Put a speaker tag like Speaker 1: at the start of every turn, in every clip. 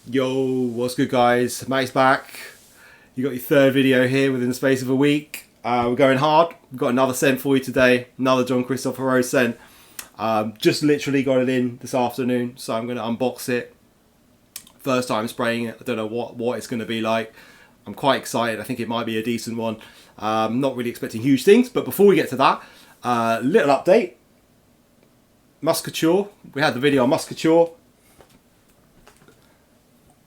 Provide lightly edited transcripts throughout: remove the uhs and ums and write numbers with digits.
Speaker 1: Yo, what's good guys? Mike's back. You got your third video here within the space of a week. We're going hard. We've got another scent for you today. Another Jean-Christophe Hérault scent. Just literally got it in this afternoon, so I'm going to unbox it. First time spraying it. I don't know what it's going to be like. I'm quite excited. I think it might be a decent one. Not really expecting huge things, but before we get to that, little update. Musc Couture. We had the video on Musc Couture.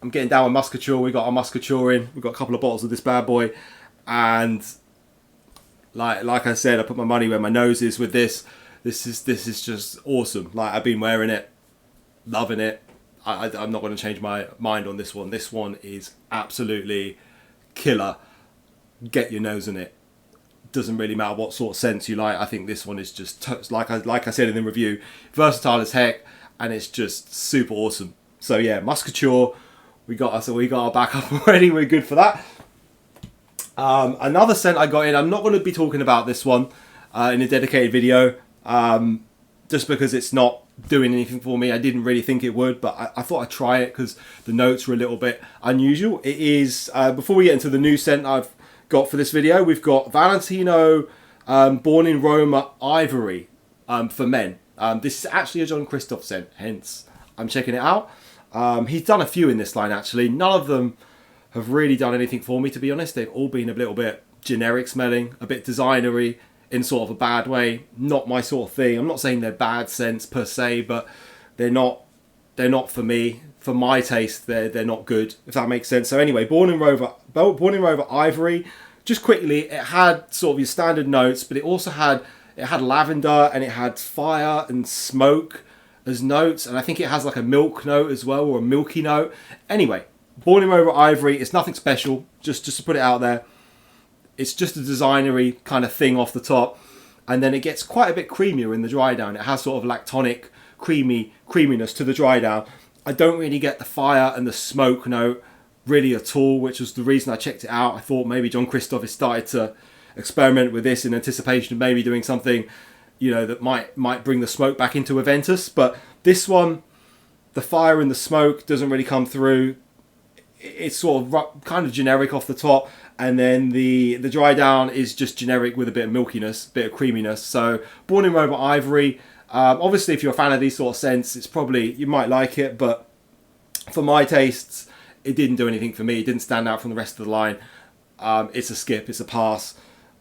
Speaker 1: I'm getting down with Musc Couture. We got our Musc Couture in. We've got a couple of bottles of this bad boy, and like I said, I put my money where my nose is with this. This is just awesome. Like, I've been wearing it, loving it. I'm not going to change my mind on this one. This one is absolutely killer. Get your nose in it. Doesn't really matter what sort of scents you like. I think this one is just like I said in the review, versatile as heck, and it's just super awesome. So yeah, Musc Couture. We got our backup already. We're good for that. Another scent I got in. I'm not going to be talking about this one in a dedicated video, just because it's not doing anything for me. I didn't really think it would, but I thought I'd try it because the notes were a little bit unusual. It is, before we get into the new scent I've got for this video, we've got Valentino Born in Roma Ivory for men. This is actually a Jean-Christophe scent, hence I'm checking it out. He's done a few in this line actually. None of them have really done anything for me, to be honest. They've all been a little bit generic smelling, a bit designery in sort of a bad way. Not my sort of thing. I'm not saying they're bad scents per se, but they're not for me. For my taste, they're not good, if that makes sense. So anyway, Born in Roma Ivory. Just quickly, it had sort of your standard notes, but it also had lavender, and it had fire and smoke as notes, and I think it has like a milk note as well, or a milky note. Anyway, Born in Roma Ivory, it's nothing special, just to put it out there. It's just a designery kind of thing off the top, and then it gets quite a bit creamier in the dry down. It has sort of lactonic creaminess to the dry down. I don't really get the fire and the smoke note really at all, which was the reason I checked it out. I thought maybe Jean-Christophe has started to experiment with this in anticipation of maybe doing something, you know, that might bring the smoke back into Aventus. But this one, the fire and the smoke doesn't really come through. It's sort of kind of generic off the top, and then the dry down is just generic with a bit of milkiness, a bit of creaminess. So Born in Roma Ivory, obviously if you're a fan of these sort of scents, it's probably, you might like it, but for my tastes, it didn't do anything for me. It didn't stand out from the rest of the line. It's a skip, it's a pass.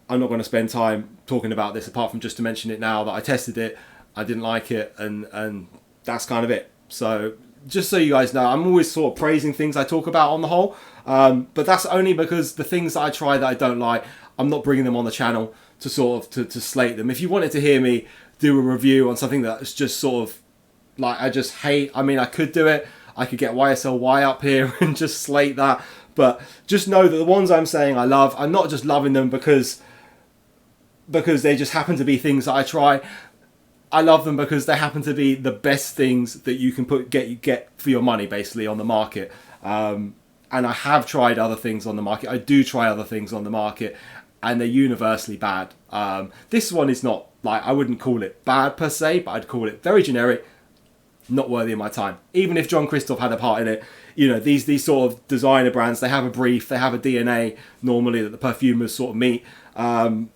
Speaker 1: I'm not going to spend time talking about this apart from just to mention it now that I tested it, I didn't like it, and that's kind of it. So just so you guys know, I'm always sort of praising things I talk about on the whole, but that's only because the things that I try that I don't like, I'm not bringing them on the channel to sort of to slate them. If you wanted to hear me do a review on something that's just sort of like I just hate, I mean, I could do it. I could get YSLY up here and just slate that, but just know that the ones I'm saying I love, I'm not just loving them because they just happen to be things that I try. I love them because they happen to be the best things that you can get for your money, basically, on the market. And I have tried other things on the market. I do try other things on the market, and they're universally bad. This one is not, like, I wouldn't call it bad per se, but I'd call it very generic, not worthy of my time. Even if Jean-Christophe had a part in it, you know, these sort of designer brands, they have a brief, they have a DNA normally that the perfumers sort of meet, and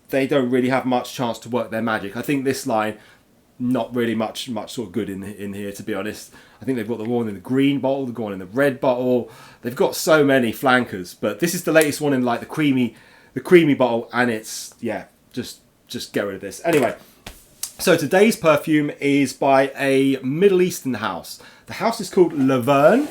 Speaker 1: they don't really have much chance to work their magic. I think this line, not really much sort of good in here, to be honest. I think they've got the one in the green bottle, they've got one in the red bottle. They've got so many flankers, but this is the latest one in like the creamy bottle, and it's, yeah, just get rid of this. Anyway, so today's perfume is by a Middle Eastern house. The house is called Laverne.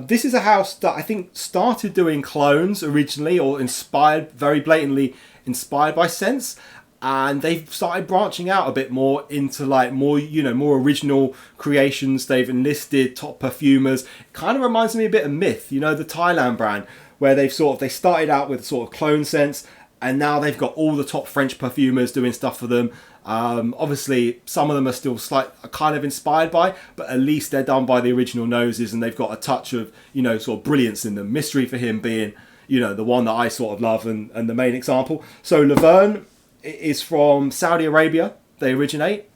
Speaker 1: This is a house that I think started doing clones originally, or very blatantly inspired by scents, and they've started branching out a bit more into like more original creations. They've enlisted top perfumers. It kind of reminds me a bit of Myth, you know, the Thailand brand, where they started out with sort of clone scents, and now they've got all the top French perfumers doing stuff for them. Obviously, some of them are still kind of inspired by, but at least they're done by the original noses, and they've got a touch of, you know, sort of brilliance in them. Mystery for him being, you know, the one that I sort of love and the main example. So Laverne is from Saudi Arabia. They originate.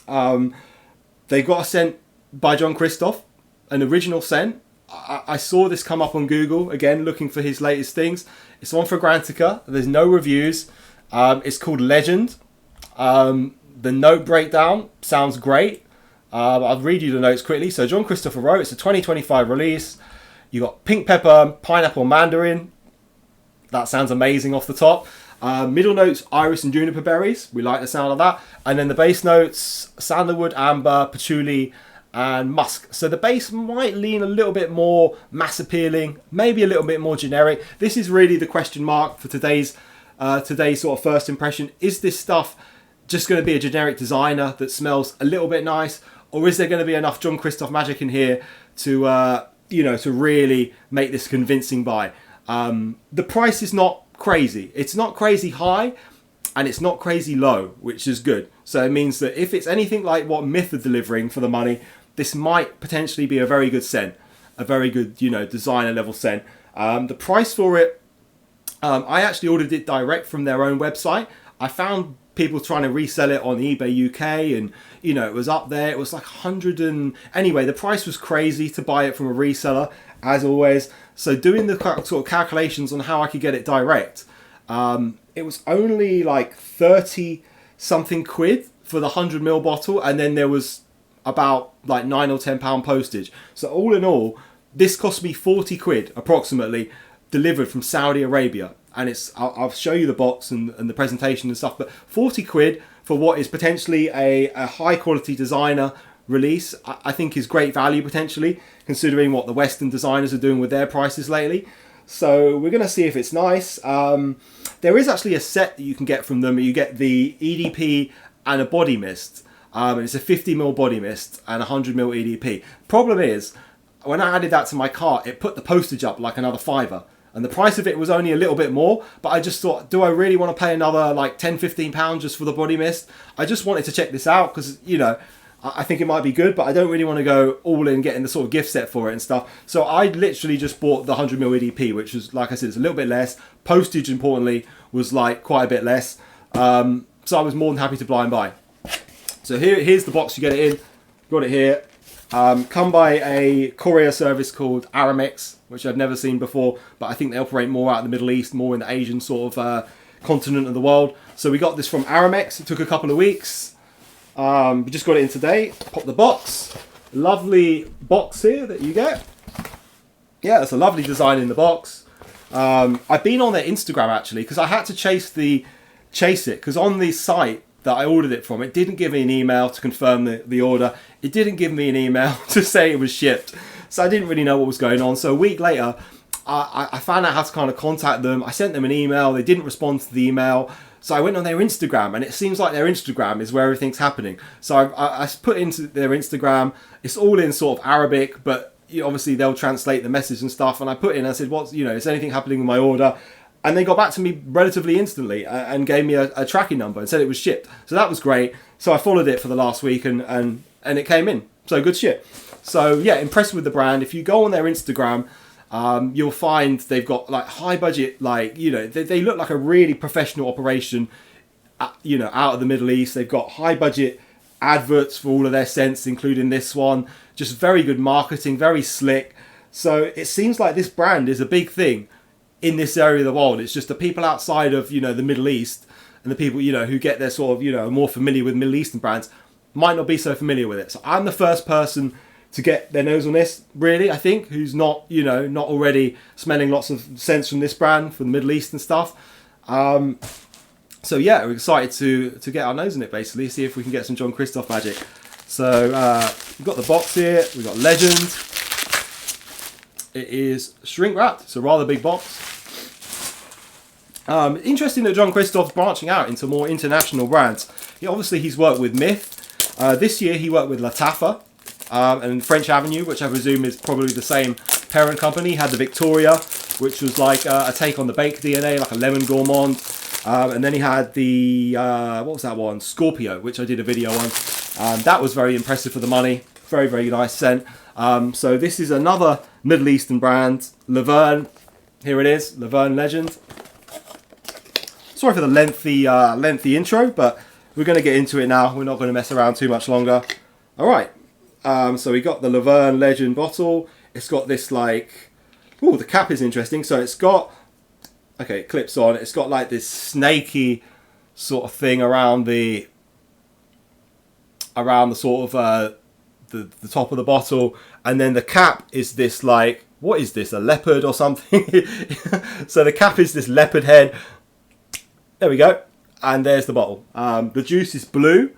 Speaker 1: They got a scent by Jean-Christophe. an original scent. I saw this come up on Google, again, looking for his latest things. It's one for Grantica. There's no reviews. It's called Legend. The note breakdown sounds great. I'll read you the notes quickly. So Jean-Christophe wrote, it's a 2025 release. You got pink pepper, pineapple, mandarin. That sounds amazing off the top. Middle notes, iris and juniper berries. We like the sound of that. And then the base notes, sandalwood, amber, patchouli, and musk. So the base might lean a little bit more mass appealing, maybe a little bit more generic. This is really the question mark for today's sort of first impression. Is this stuff just going to be a generic designer that smells a little bit nice, or is there going to be enough Jean-Christophe magic in here to to really make this convincing buy? The price is not crazy. It's not crazy high, and it's not crazy low, which is good. So it means that if it's anything like what Myth are delivering for the money, this might potentially be a very good scent, a very good, designer level scent. The price for it, I actually ordered it direct from their own website. I found people trying to resell it on eBay UK, and it was up there. It was like 100 and anyway, the price was crazy to buy it from a reseller, as always. So doing the sort of calculations on how I could get it direct, it was only like 30 something quid for the 100ml bottle, and then there was about like £9 or £10 postage. So all in all, this cost me 40 quid approximately, delivered from Saudi Arabia. And I'll show you the box and the presentation and stuff, but 40 quid for what is potentially a high quality designer release, I think is great value potentially, considering what the Western designers are doing with their prices lately. So we're going to see if it's nice. There is actually a set that you can get from them. You get the EDP and a body mist. It's a 50ml body mist and 100ml EDP. Problem is, when I added that to my cart, it put the postage up like another £5. And the price of it was only a little bit more, but I just thought, do I really want to pay another like £10-15 just for the body mist? I just wanted to check this out because, I think it might be good, but I don't really want to go all in getting the sort of gift set for it and stuff. So I literally just bought the 100ml EDP, which was, like I said, it's a little bit less. Postage, importantly, was like quite a bit less. So I was more than happy to blind buy. So here's the box you get it in. Got it here. Come by a courier service called Aramex, which I've never seen before, but I think they operate more out in the Middle East, more in the Asian sort of continent of the world. So we got this from Aramex. It took a couple of weeks. We just got it in today. Pop the box. Lovely box here that you get. Yeah, it's a lovely design in the box. I've been on their Instagram actually, because I had to chase it, because on the site that I ordered it from, it didn't give me an email to confirm the order. It didn't give me an email to say it was shipped. So I didn't really know what was going on. So a week later, I found out how to kind of contact them. I sent them an email. They didn't respond to the email. So I went on their Instagram, and it seems like their Instagram is where everything's happening. So I put into their Instagram. It's all in sort of Arabic, but obviously they'll translate the message and stuff. And I put in, I said, is anything happening with my order? And they got back to me relatively instantly and gave me a tracking number and said it was shipped. So that was great. So I followed it for the last week and it came in. So good shit. So yeah, impressed with the brand. If you go on their Instagram, you'll find they've got like high budget, they look like a really professional operation, out of the Middle East. They've got high budget adverts for all of their scents, including this one. Just very good marketing, very slick. So it seems like this brand is a big thing in this area of the world. It's just the people outside of, the Middle East and the people, who get their sort of, are more familiar with Middle Eastern brands might not be so familiar with it. So I'm the first person to get their nose on this, really, I think, who's not, not already smelling lots of scents from this brand, from the Middle East and stuff. So yeah, we're excited to get our nose in it, basically, see if we can get some Jean-Christophe magic. So we've got the box here, we've got Legend. It is shrink wrapped. It's a rather big box. Interesting that Jean-Christophe's branching out into more international brands. Obviously, he's worked with Myth. This year, he worked with Lataffe and French Avenue, which I presume is probably the same parent company. He had the Victoria, which was like a take on the baked DNA, like a lemon gourmand. And then he had the, what was that one? Scorpio, which I did a video on. That was very impressive for the money. Very, very nice scent. So this is another Middle Eastern brand, Laverne. Here it is, Laverne Legend. Sorry for the lengthy intro, but we're going to get into it now. We're not going to mess around too much longer. All right, So we got the Laverne Legend bottle. It's got this like, oh, the cap is interesting. So it's got, okay, it clips on. It's got like this snaky sort of thing around the sort of the top of the bottle, and then the cap is this like, what is this, a leopard or something? So the cap is this leopard head. There we go, and there's the bottle. The juice is blue.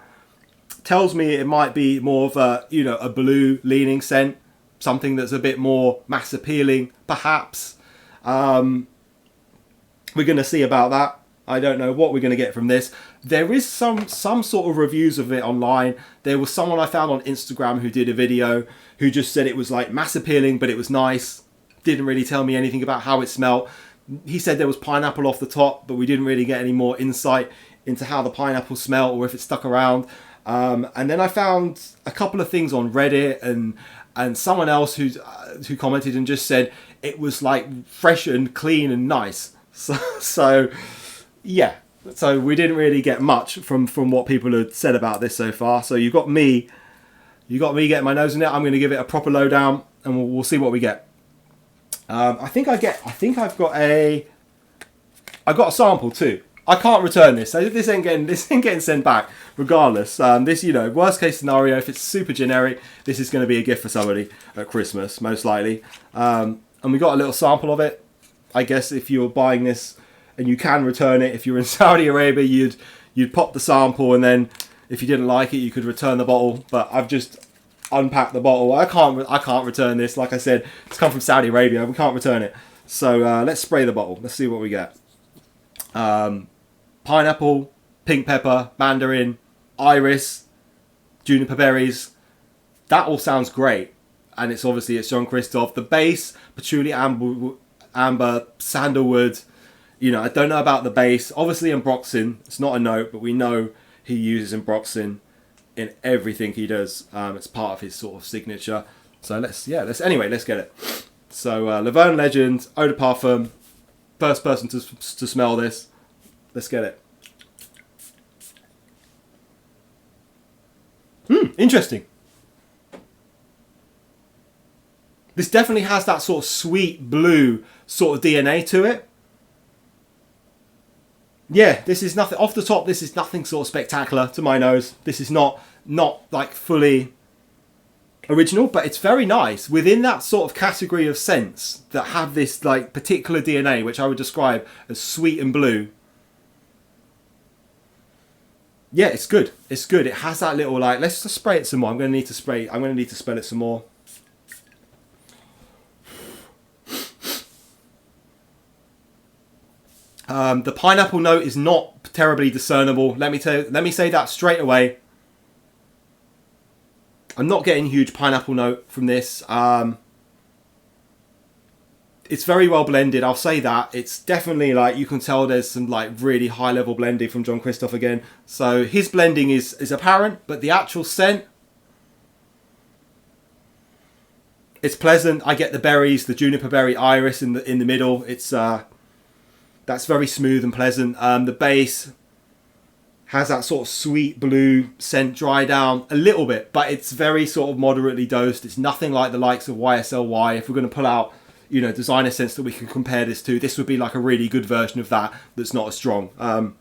Speaker 1: Tells me it might be more of a, you know, a blue leaning scent, something that's a bit more mass appealing perhaps. We're going to see about that. I don't know what we're going to get from this. There is some sort of reviews of it online. There was someone I found on Instagram who did a video who just said it was like mass appealing, but it was nice. Didn't really tell me anything about how it smelled. He said there was pineapple off the top, but we didn't really get any more insight into how the pineapple smelled or if it stuck around. And then I found a couple of things on Reddit and someone else who commented and just said it was like fresh and clean and nice. So yeah, so we didn't really get much from what people had said about this so far. So you got me getting my nose in it. I'm going to give it a proper lowdown, and we'll see what we get. I got a sample too. I can't return this. So this ain't getting sent back. Regardless, this, you know, worst case scenario, if it's super generic, this is going to be a gift for somebody at Christmas, most likely. And we got a little sample of it. I guess if you're buying this and you can return it, if you're in Saudi Arabia, you'd pop the sample, and then if you didn't like it, you could return the bottle. But I've just unpacked the bottle. I can't return this. Like I said, it's come from Saudi Arabia. We can't return it. So let's spray the bottle. Let's see what we get. Pineapple, pink pepper, mandarin, iris, juniper berries. That all sounds great, and it's Jean-Christophe. The base, patchouli, amber, sandalwood. You know, I don't know about the base. Obviously, ambroxan. It's not a note, but we know he uses ambroxan in everything he does. It's part of his sort of signature. So let's get it. So Laverne Legend, eau de parfum. First person to smell this. Let's get it. Interesting. This definitely has that sort of sweet blue sort of DNA to it. Yeah, this is nothing off the top. This is nothing sort of spectacular to my nose. This is not like fully original, but it's very nice within that sort of category of scents that have this like particular DNA, which I would describe as sweet and blue. Yeah, it's good. It's good. It has that little like. Let's just spray it some more. I'm going to need to spell it some more. The pineapple note is not terribly discernible. Let me say that straight away. I'm not getting a huge pineapple note from this. It's very well blended, I'll say that. It's definitely like, you can tell there's some like really high level blending from Jean-Christophe again. So his blending is apparent, but the actual scent, it's pleasant. I get the berries, the juniper berry iris in the middle. It's that's very smooth and pleasant. The base has that sort of sweet blue scent, dry down a little bit, but it's very sort of moderately dosed. It's nothing like the likes of YSLY. If we're going to pull out, you know, designer scents that we can compare this to, this would be like a really good version of that that's not as strong. And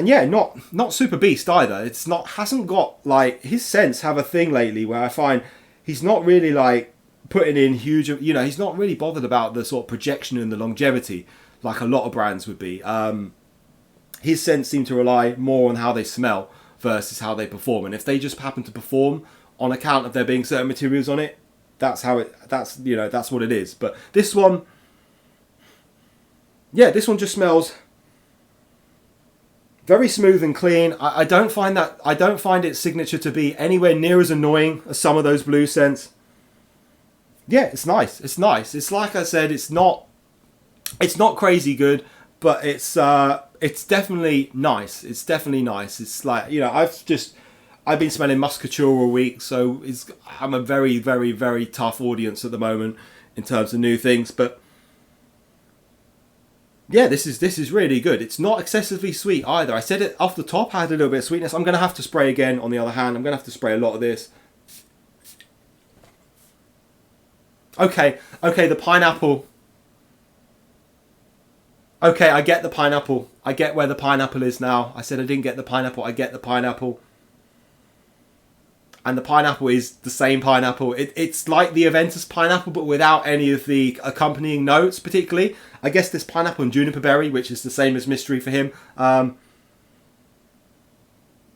Speaker 1: yeah, not super beast either. Hasn't got like, his scents have a thing lately where I find he's not really like putting in huge, you know, he's not really bothered about the sort of projection and the longevity like a lot of brands would be. His scents seem to rely more on how they smell versus how they perform. And if they just happen to perform on account of there being certain materials on it, that's what it is. But this one, yeah, this one just smells very smooth and clean. I don't find its signature to be anywhere near as annoying as some of those blue scents. Yeah, it's nice. It's nice. It's like I said, it's not crazy good, but it's definitely nice. It's definitely nice. It's like, you know, I've been smelling Musc Couture all week, so I'm a very, very, very tough audience at the moment in terms of new things. But Yeah, this is really good. It's not excessively sweet either. I said it off the top, I had a little bit of sweetness. I'm going to have to spray again on the other hand. I'm going to have to spray a lot of this. Okay, the pineapple. Okay, I get the pineapple. I get where the pineapple is now. I said I didn't get the pineapple. I get the pineapple. And the pineapple is the same pineapple. It's like the Aventus pineapple, but without any of the accompanying notes, particularly. I guess this pineapple and juniper berry, which is the same as mystery for him.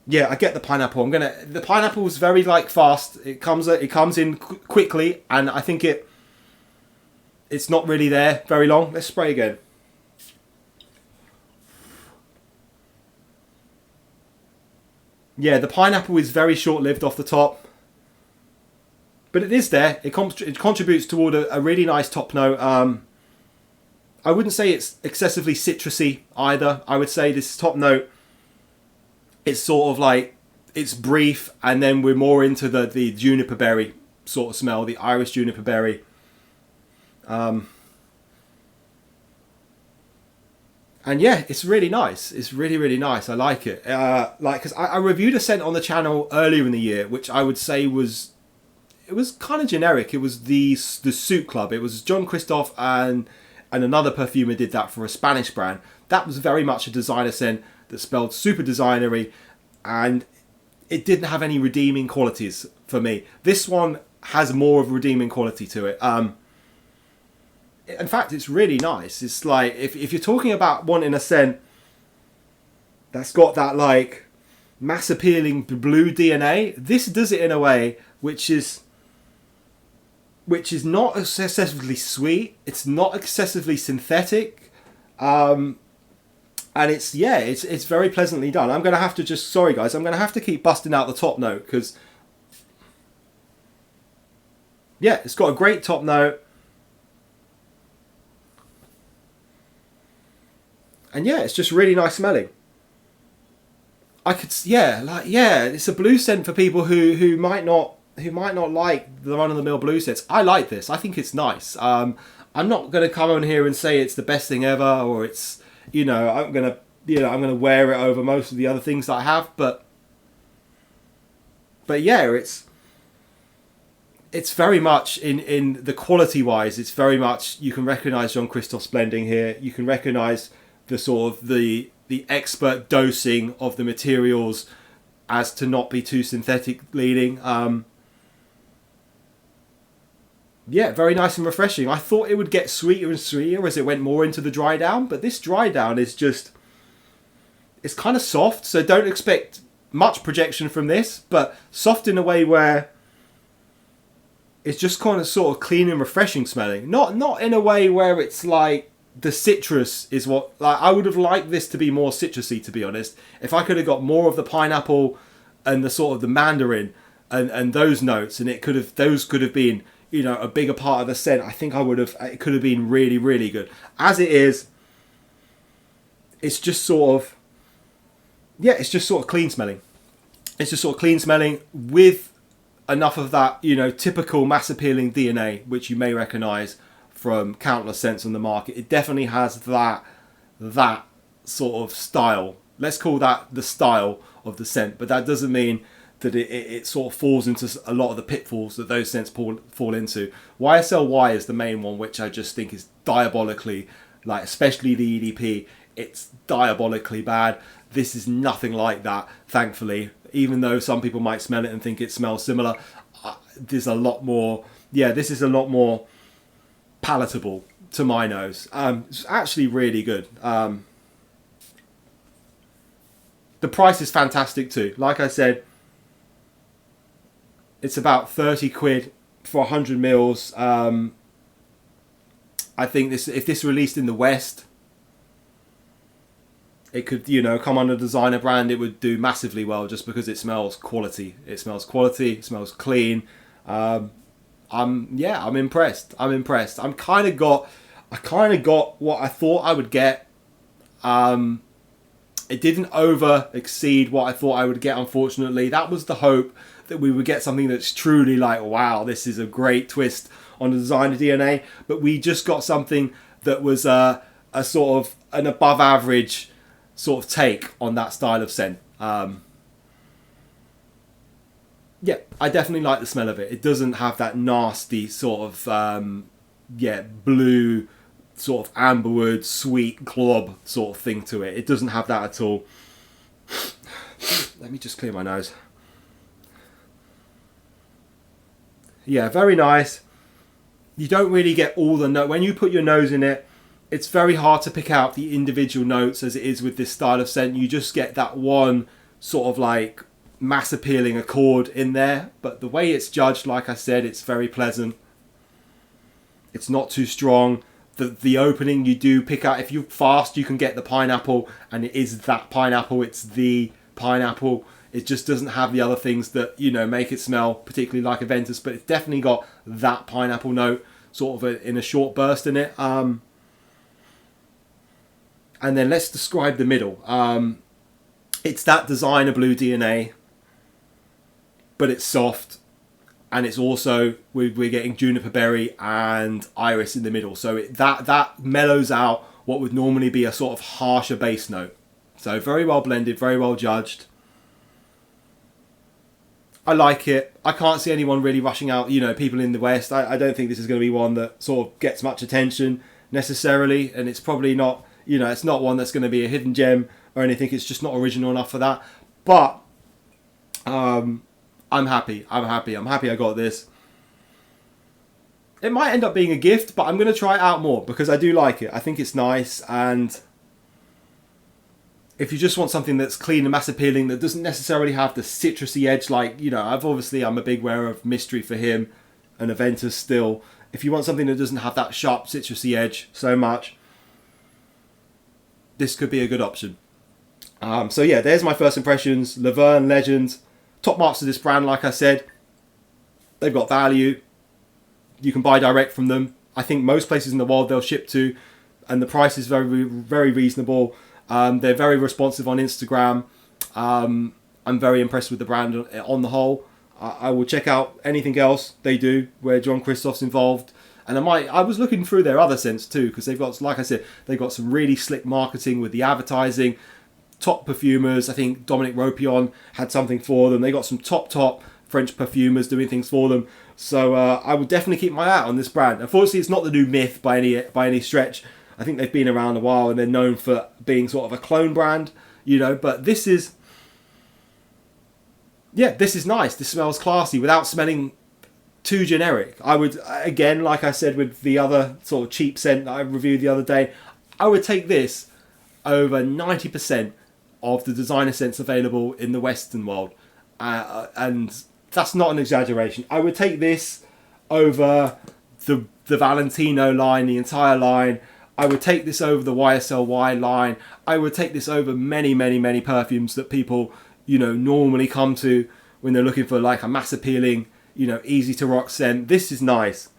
Speaker 1: Yeah, I get the pineapple. The pineapple is very fast. It comes in quickly, and I think it's not really there very long. Let's spray again. Yeah, the pineapple is very short-lived off the top. But it is there. It contributes toward a really nice top note. I wouldn't say it's excessively citrusy either. I would say this top note, it's sort of it's brief, and then we're more into the juniper berry sort of smell, the Irish juniper berry. And yeah, it's really nice. It's really, really nice. I like it. Because I reviewed a scent on the channel earlier in the year, which I would say was kind of generic. It was the Suit Club. It was Jean-Christophe and another perfumer did that for a Spanish brand. That was very much a designer scent that smelled super designery, and it didn't have any redeeming qualities for me. This one has more of a redeeming quality to it. In fact, it's really nice. It's like, if you're talking about wanting a scent that's got that mass appealing blue DNA, this does it in a way which is not excessively sweet. It's not excessively synthetic, and it's very pleasantly done. I'm gonna have to sorry guys, I'm gonna have to keep busting out the top note because yeah, it's got a great top note. And yeah, it's just really nice smelling. It's a blue scent for people who might not like the run-of-the-mill blue scents. I like this. I think it's nice. I'm not going to come on here and say it's the best thing ever, or it's, I'm going to wear it over most of the other things that I have, but yeah, it's very much in the quality wise. It's very much, you can recognize Jean-Christophe's blending here. You can recognize the sort of the expert dosing of the materials as to not be too synthetic leading. Yeah, very nice and refreshing. I thought it would get sweeter and sweeter as it went more into the dry down, but this dry down is just, it's kind of soft, so don't expect much projection from this, but soft in a way where it's just kind of sort of clean and refreshing smelling. Not in a way where it's like the citrus is what, I would have liked this to be more citrusy, to be honest. If I could have got more of the pineapple and the sort of the mandarin and those notes, and those could have been, a bigger part of the scent, I think it could have been really, really good. As it is, it's just sort of, it's just sort of clean smelling. It's just sort of clean smelling with enough of that, typical mass appealing DNA, which you may recognize from countless scents on the market. It definitely has that sort of style. Let's call that the style of the scent, but that doesn't mean that it sort of falls into a lot of the pitfalls that those scents fall into. YSL-Y is the main one, which I just think is diabolically, especially the EDP, it's diabolically bad. This is nothing like that, thankfully. Even though some people might smell it and think it smells similar, there's a lot more, this is a lot more palatable to my nose. It's actually really good. The price is fantastic too. Like I said, it's about 30 quid for 100 mils. I think if this released in the West, it could, come under designer brand. It would do massively well just because it smells quality. It smells quality. It smells clean. I'm impressed. I kind of got what I thought I would get. It didn't exceed what I thought I would get, unfortunately. That was the hope, that we would get something that's truly like, wow, this is a great twist on the designer DNA. But we just got something that was a sort of an above average sort of take on that style of scent. Yeah, I definitely like the smell of it. It doesn't have that nasty sort of blue sort of amberwood sweet glob sort of thing to it. It doesn't have that at all. Let me just clear my nose. Yeah, very nice. You don't really get all the note when you put your nose in it. It's very hard to pick out the individual notes as it is with this style of scent. You just get that one sort of like mass appealing accord in there. But the way it's judged, like I said, it's very pleasant. It's not too strong. The opening you do pick out, if you're fast, you can get the pineapple, and it is that pineapple. It's the pineapple. It just doesn't have the other things that, you know, make it smell particularly like Aventus, but it's definitely got that pineapple note sort of in a short burst in it. And then let's describe the middle. It's that designer blue DNA, but it's soft, and it's also we're getting juniper berry and iris in the middle. So that mellows out what would normally be a sort of harsher base note. So very well blended, very well judged. I like it. I can't see anyone really rushing out, you know, people in the West. I don't think this is going to be one that sort of gets much attention necessarily, and it's probably not, you know, it's not one that's going to be a hidden gem or anything. It's just not original enough for that. But I'm happy. I'm happy I got this. It might end up being a gift, but I'm going to try it out more because I do like it. I think it's nice, and if you just want something that's clean and mass appealing that doesn't necessarily have the citrusy edge, like, you know, I'm a big wearer of Mystery for him and Aventus still. If you want something that doesn't have that sharp citrusy edge so much, this could be a good option. So yeah, there's my first impressions. Laverne, legend. Top marks of this brand, like I said. They've got value. You can buy direct from them. I think most places in the world they'll ship to, and the price is very, very reasonable. They're very responsive on Instagram. I'm very impressed with the brand on the whole. I will check out anything else they do where Jean-Christophe's involved. And I was looking through their other scents too, because they've got, like I said, they've got some really slick marketing with the advertising. Top perfumers. I think Dominic Ropion had something for them. They got some top French perfumers doing things for them. So I would definitely keep my eye out on this brand. Unfortunately, it's not the new Myth by any stretch. I think they've been around a while and they're known for being sort of a clone brand, you know, but this is nice. This smells classy without smelling too generic. I would, again, like I said with the other sort of cheap scent that I reviewed the other day, I would take this over 90% of the designer scents available in the Western world. And that's not an exaggeration. I would take this over the Valentino line, the entire line. I would take this over the YSLY line. I would take this over many, many, many perfumes that people, you know, normally come to when they're looking for like a mass appealing, you know, easy to rock scent. This is nice.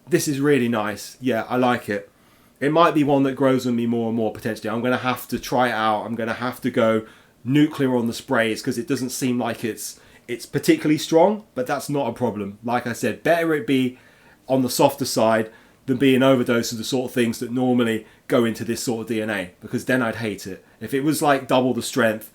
Speaker 1: This is really nice. Yeah, I like it. It might be one that grows on me more and more potentially. I'm going to have to try it out. I'm going to have to go nuclear on the sprays because it doesn't seem like it's particularly strong, but that's not a problem. Like I said, better it be on the softer side than be an overdose of the sort of things that normally go into this sort of DNA, because then I'd hate it. If it was like double the strength,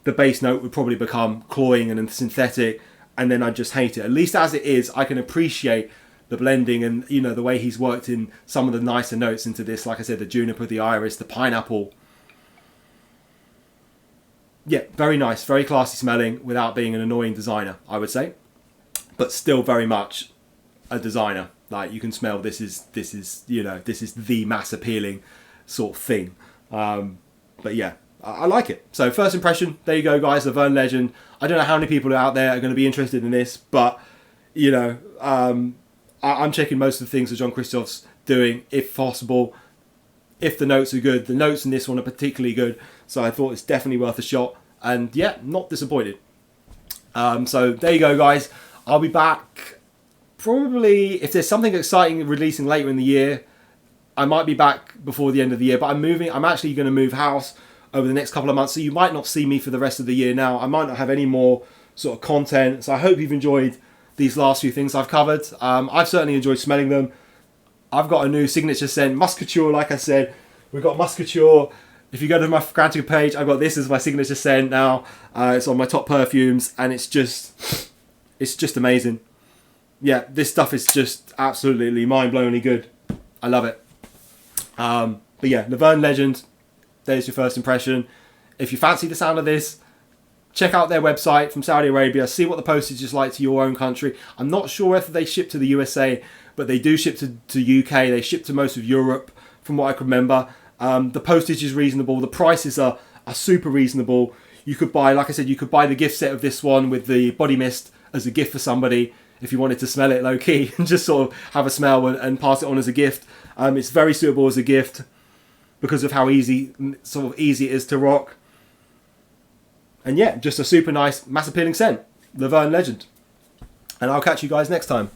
Speaker 1: the base note would probably become cloying and synthetic, and then I'd just hate it. At least as it is, I can appreciate the blending and, you know, the way he's worked in some of the nicer notes into this. Like I said, the juniper, the iris, the pineapple. Yeah, very nice, very classy smelling without being an annoying designer, I would say. But still very much a designer. Like, you can smell this is you know, this is the mass appealing sort of thing. But yeah, I like it. So first impression, there you go, guys. Laverne Legend. I don't know how many people out there are going to be interested in this, but, you know, I'm checking most of the things that Jean-Christophe's doing, if possible. If the notes are good, the notes in this one are particularly good, so I thought it's definitely worth a shot. And yeah, not disappointed. So there you go, guys. I'll be back probably, if there's something exciting releasing later in the year, I might be back before the end of the year. But I'm actually going to move house over the next couple of months, so you might not see me for the rest of the year now. I might not have any more sort of content. So I hope you've enjoyed these last few things I've covered. I've certainly enjoyed smelling them. I've got a new signature scent, Musc Couture. Like I said, we've got Musc Couture. If you go to my Couture page, I've got this as my signature scent now. It's on my top perfumes, and it's just amazing. Yeah, this stuff is just absolutely mind-blowingly good. I love it. But yeah, Laverne Legend, there's your first impression. If you fancy the sound of this, check out their website from Saudi Arabia. See what the postage is like to your own country. I'm not sure whether they ship to the USA, but they do ship to UK. They ship to most of Europe, from what I can remember. The postage is reasonable. The prices are super reasonable. You could buy, like I said, you could buy the gift set of this one with the body mist as a gift for somebody if you wanted to smell it low key and just sort of have a smell and pass it on as a gift. It's very suitable as a gift because of how easy it is to rock. And yeah, just a super nice, mass appealing scent. Laverne Legend. And I'll catch you guys next time.